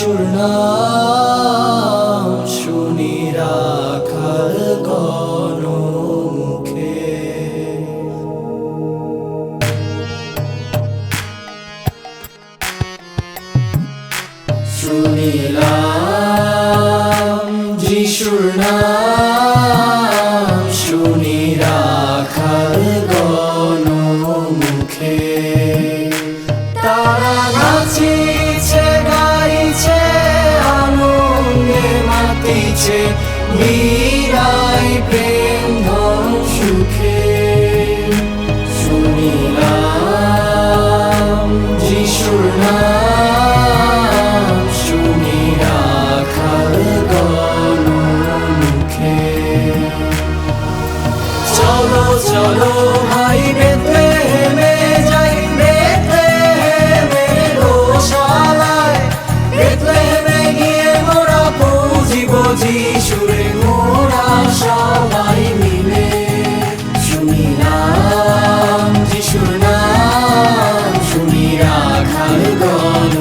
যিশুর নাম শুনি রাখাল গণমুখে। শুনিলাম যিশুর নাম শুনি রাখাল গণমুখে। তারা নাচিছে গাইছে আনন্দে মাতিছে বিদায় প্রেম ধন সুখে। শুনিলাম যিশুর নাম শুনি রাখাল গণমুখে। চলো চলো ভাই বেথলেহেমে যাই, বেথলেহেমের গোশালায়। বেথলেহেমে গিয়ে মোরা পৌঁছিব যিশুরে মোরা সবাই মিলে। শুনিলাম যিশুর নাম শুনি রাখাল গণ